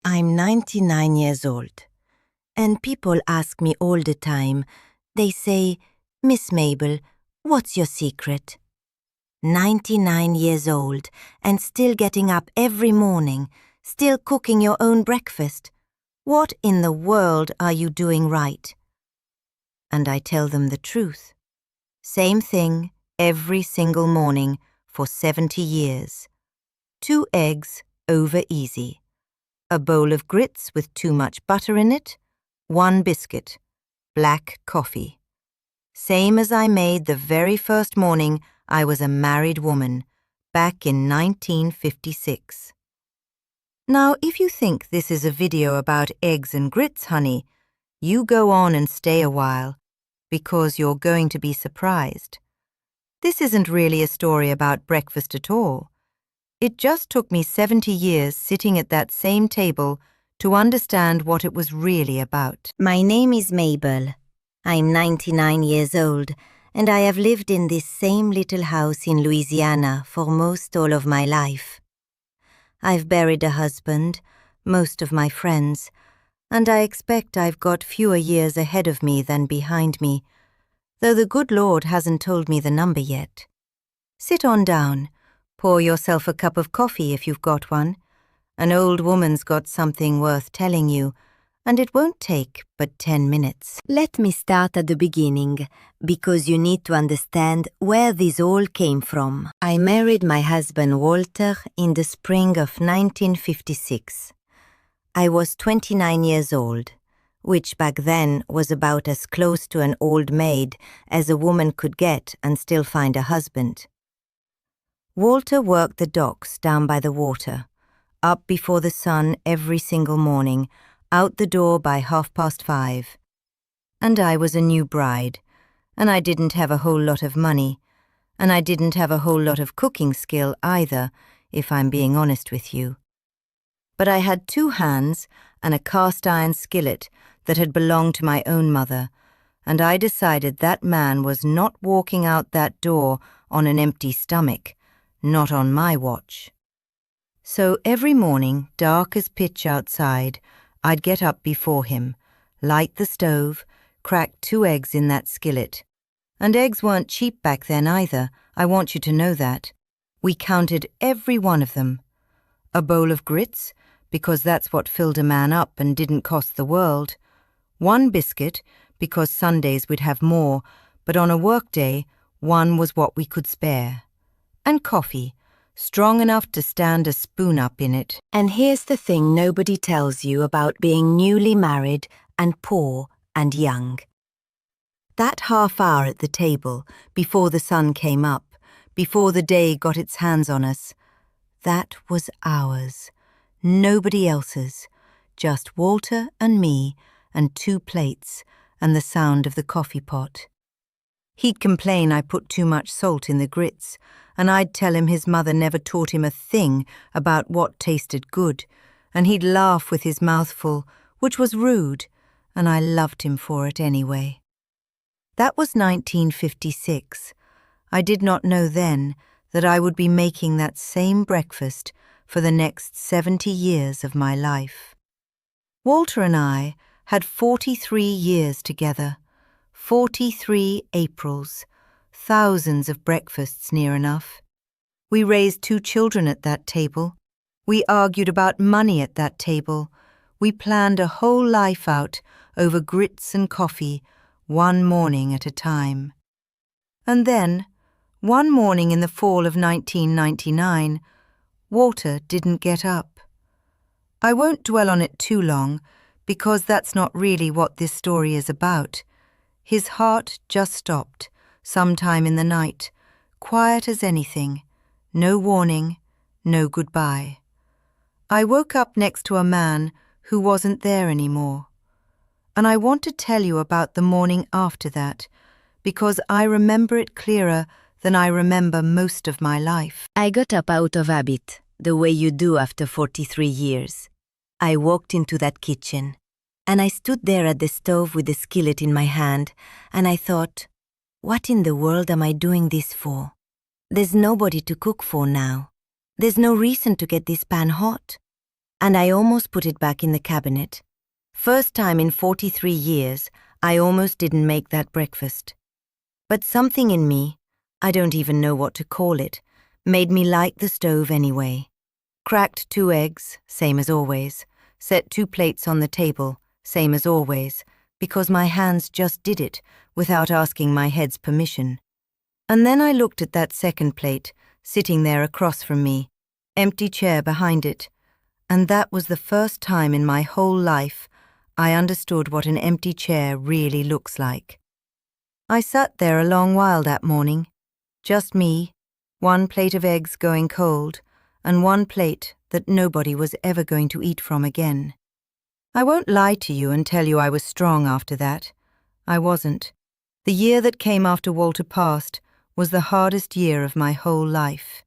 I'm 99 years old, and people ask me all the time. They say, "Miss Mabel, what's your secret?" 99 years old and still getting up every morning, still cooking your own breakfast. What in the world are you doing right? And I tell them the truth. Same thing every single morning for 70 years. 2 eggs over easy. A bowl of grits with too much butter in it, 1 biscuit, black coffee. Same as I made the very first morning I was a married woman, back in 1956. Now, if you think this is a video about eggs and grits, honey, you go on and stay a while, because you're going to be surprised. This isn't really a story about breakfast at all. It just took me 70 years sitting at that same table to understand what it was really about. My name is Mabel. I'm 99 years old, and I have lived in this same little house in Louisiana for most all of my life. I've buried a husband, most of my friends, and I expect I've got fewer years ahead of me than behind me, though the good Lord hasn't told me the number yet. Sit on down. Pour yourself a cup of coffee if you've got one. An old woman's got something worth telling you, and it won't take but 10 minutes. Let me start at the beginning, because you need to understand where this all came from. I married my husband Walter in the spring of 1956. I was 29 years old, which back then was about as close to an old maid as a woman could get and still find a husband. Walter worked the docks down by the water, up before the sun every single morning, out the door by 5:30. And I was a new bride, and I didn't have a whole lot of money, and I didn't have a whole lot of cooking skill either, if I'm being honest with you. But I had 2 hands and a cast-iron skillet that had belonged to my own mother, and I decided that man was not walking out that door on an empty stomach. Not on my watch. So every morning, dark as pitch outside, I'd get up before him, light the stove, crack 2 eggs in that skillet. And eggs weren't cheap back then either, I want you to know that. We counted every one of them. A bowl of grits, because that's what filled a man up and didn't cost the world. 1 biscuit, because Sundays we'd have more, but on a work day, 1 was what we could spare. And coffee, strong enough to stand a spoon up in it. And here's the thing nobody tells you about being newly married and poor and young. That half hour at the table, before the sun came up, before the day got its hands on us, that was ours, nobody else's, just Walter and me and 2 plates and the sound of the coffee pot. He'd complain I put too much salt in the grits, and I'd tell him his mother never taught him a thing about what tasted good, and he'd laugh with his mouth full, which was rude, and I loved him for it anyway. That was 1956. I did not know then that I would be making that same breakfast for the next 70 years of my life. Walter and I had 43 years together, 43 Aprils, thousands of breakfasts near enough. We raised 2 children at that table. We argued about money at that table. We planned a whole life out over grits and coffee, 1 morning at a time. And then, one morning in the fall of 1999, Walter didn't get up. I won't dwell on it too long, because that's not really what this story is about. His heart just stopped, sometime in the night, quiet as anything, no warning, no goodbye. I woke up next to a man who wasn't there anymore. And I want to tell you about the morning after that, because I remember it clearer than I remember most of my life. I got up out of habit, the way you do after 43 years. I walked into that kitchen, and I stood there at the stove with the skillet in my hand, and I thought, what in the world am I doing this for? There's nobody to cook for now. There's no reason to get this pan hot. and I almost put it back in the cabinet. First time in 43 years, I almost didn't make that breakfast. But something in me, I don't even know what to call it, made me like the stove anyway. Cracked 2 eggs, same as always. Set 2 plates on the table, same as always, because my hands just did it without asking my head's permission. And then I looked at that second plate, sitting there across from me, empty chair behind it, and that was the first time in my whole life I understood what an empty chair really looks like. I sat there a long while that morning, just me, 1 plate of eggs going cold, and 1 plate that nobody was ever going to eat from again. I won't lie to you and tell you I was strong after that. I wasn't. The year that came after Walter passed was the hardest year of my whole life.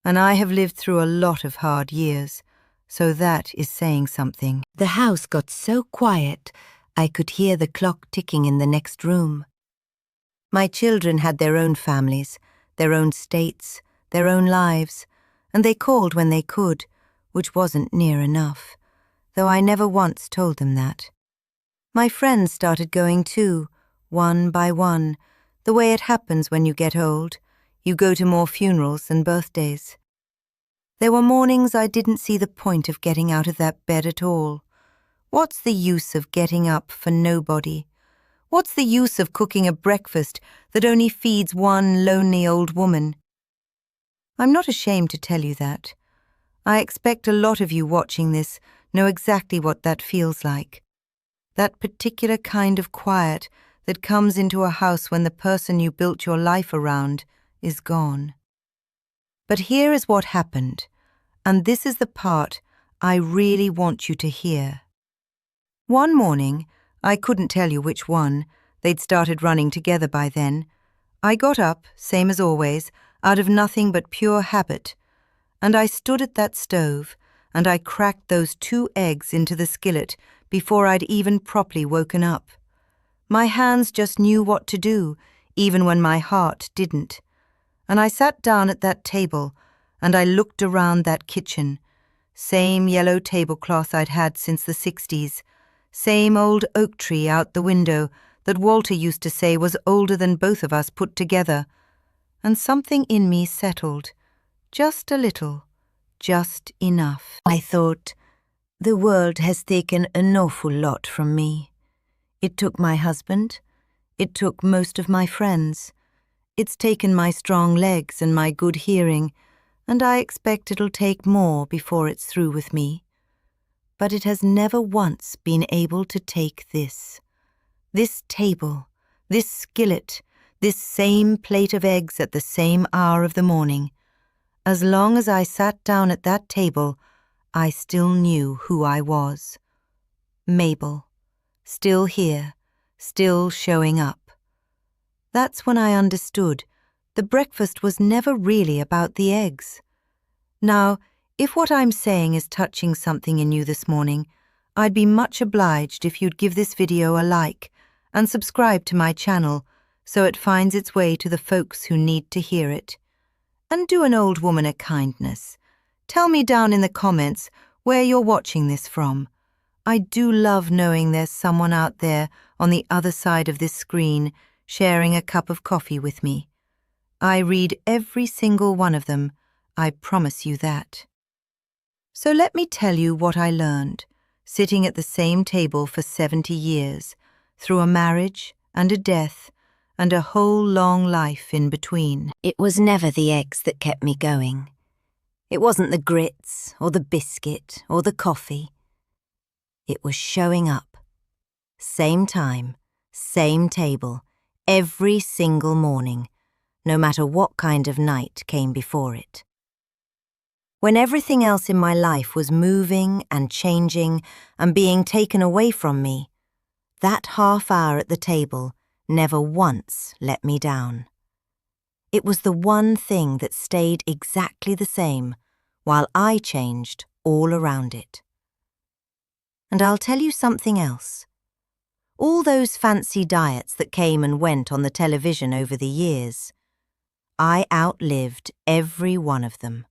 And I have lived through a lot of hard years, so that is saying something. The house got so quiet, I could hear the clock ticking in the next room. My children had their own families, their own states, their own lives, and they called when they could, which wasn't near enough, though I never once told them that. My friends started going too, one by one, the way it happens when you get old. You go to more funerals than birthdays. There were mornings I didn't see the point of getting out of that bed at all. What's the use of getting up for nobody? What's the use of cooking a breakfast that only feeds one lonely old woman? I'm not ashamed to tell you that. I expect a lot of you watching this know exactly what that feels like. That particular kind of quiet that comes into a house when the person you built your life around is gone. But here is what happened, and this is the part I really want you to hear. One morning, I couldn't tell you which one, they'd started running together by then, I got up, same as always, out of nothing but pure habit, and I stood at that stove, and I cracked those 2 eggs into the skillet before I'd even properly woken up. My hands just knew what to do, even when my heart didn't. And I sat down at that table, and I looked around that kitchen. Same yellow tablecloth I'd had since the 60s, same old oak tree out the window that Walter used to say was older than both of us put together. And something in me settled, just a little, just enough. I thought, the world has taken an awful lot from me. It took my husband. It took most of my friends. It's taken my strong legs and my good hearing, and I expect it'll take more before it's through with me. But it has never once been able to take this. This table, this skillet, this same plate of eggs at the same hour of the morning. As long as I sat down at that table, I still knew who I was. Mabel. Still here, still showing up. That's when I understood the breakfast was never really about the eggs. Now, if what I'm saying is touching something in you this morning, I'd be much obliged if you'd give this video a like and subscribe to my channel so it finds its way to the folks who need to hear it. And do an old woman a kindness. Tell me down in the comments where you're watching this from. I do love knowing there's someone out there on the other side of this screen sharing a cup of coffee with me. I read every single one of them, I promise you that. So let me tell you what I learned, sitting at the same table for 70 years, through a marriage and a death and a whole long life in between. It was never the eggs that kept me going. It wasn't the grits or the biscuit or the coffee. It was showing up. Same time, same table, every single morning, no matter what kind of night came before it. When everything else in my life was moving and changing and being taken away from me, that half hour at the table never once let me down. It was the one thing that stayed exactly the same while I changed all around it. And I'll tell you something else. All those fancy diets that came and went on the television over the years, I outlived every one of them.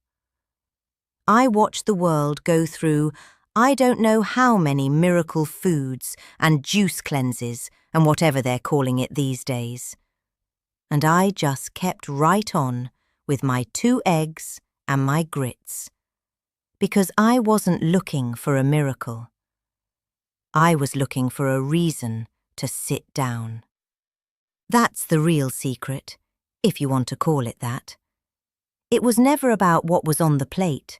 I watched the world go through I don't know how many miracle foods and juice cleanses and whatever they're calling it these days. And I just kept right on with my 2 eggs and my grits, because I wasn't looking for a miracle. I was looking for a reason to sit down. That's the real secret, if you want to call it that. It was never about what was on the plate.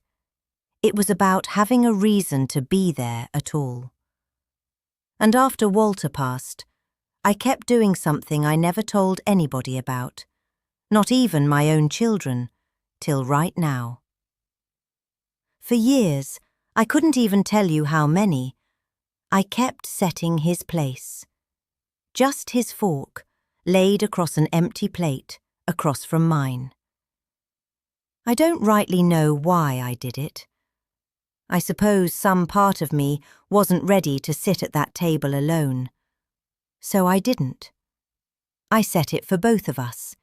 It was about having a reason to be there at all. And after Walter passed, I kept doing something I never told anybody about, not even my own children, till right now. For years, I couldn't even tell you how many, I kept setting his place. Just his fork, laid across an empty plate, across from mine. I don't rightly know why I did it. I suppose some part of me wasn't ready to sit at that table alone. So I didn't. I set it for both of us,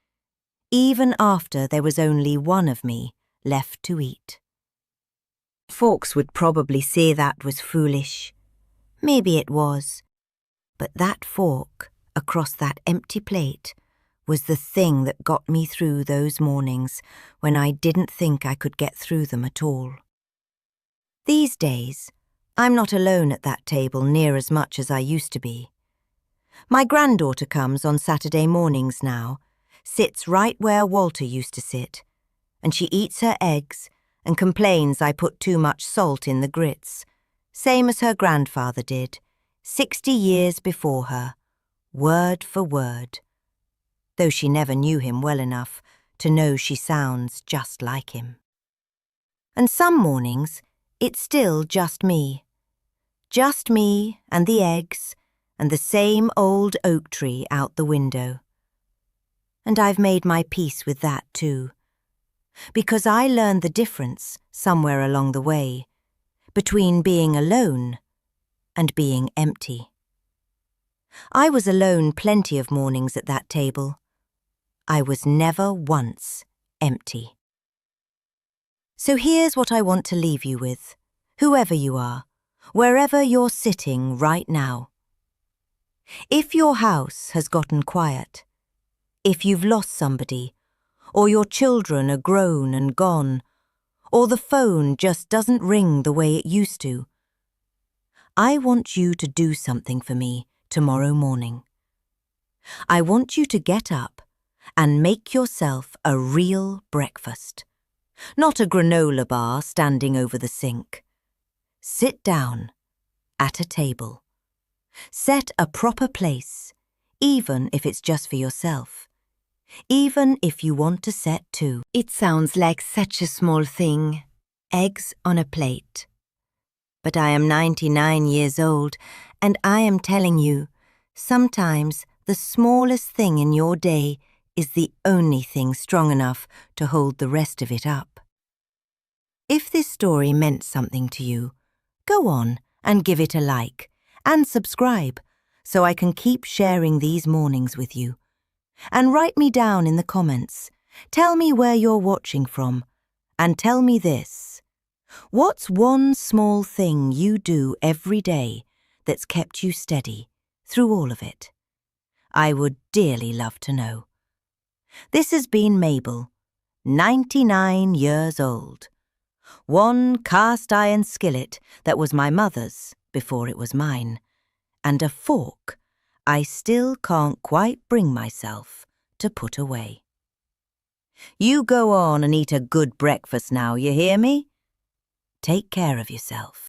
even after there was only one of me left to eat. Folks would probably say that was foolish. Maybe it was. But that fork across that empty plate was the thing that got me through those mornings when I didn't think I could get through them at all. These days, I'm not alone at that table near as much as I used to be. My granddaughter comes on Saturday mornings now, sits right where Walter used to sit, and she eats her eggs and complains I put too much salt in the grits, same as her grandfather did, 60 years before her, word for word, though she never knew him well enough to know she sounds just like him. And some mornings, it's still just me and the eggs and the same old oak tree out the window. And I've made my peace with that too, because I learned the difference somewhere along the way between being alone and being empty. I was alone plenty of mornings at that table. I was never once empty. So here's what I want to leave you with, whoever you are, wherever you're sitting right now. If your house has gotten quiet, if you've lost somebody, or your children are grown and gone, or the phone just doesn't ring the way it used to, I want you to do something for me tomorrow morning. I want you to get up and make yourself a real breakfast. Not a granola bar standing over the sink. Sit down at a table. Set a proper place, even if it's just for yourself. Even if you want to set 2. It sounds like such a small thing. Eggs on a plate. But I am 99 years old, and I am telling you, sometimes the smallest thing in your day is the only thing strong enough to hold the rest of it up. If this story meant something to you, go on and give it a like and subscribe so I can keep sharing these mornings with you. And write me down in the comments. Tell me where you're watching from, and tell me this. What's one small thing you do every day that's kept you steady through all of it? I would dearly love to know. This has been Mabel, 99 years old. One cast iron skillet that was my mother's before it was mine, and a fork I still can't quite bring myself to put away. You go on and eat a good breakfast now, you hear me? Take care of yourself.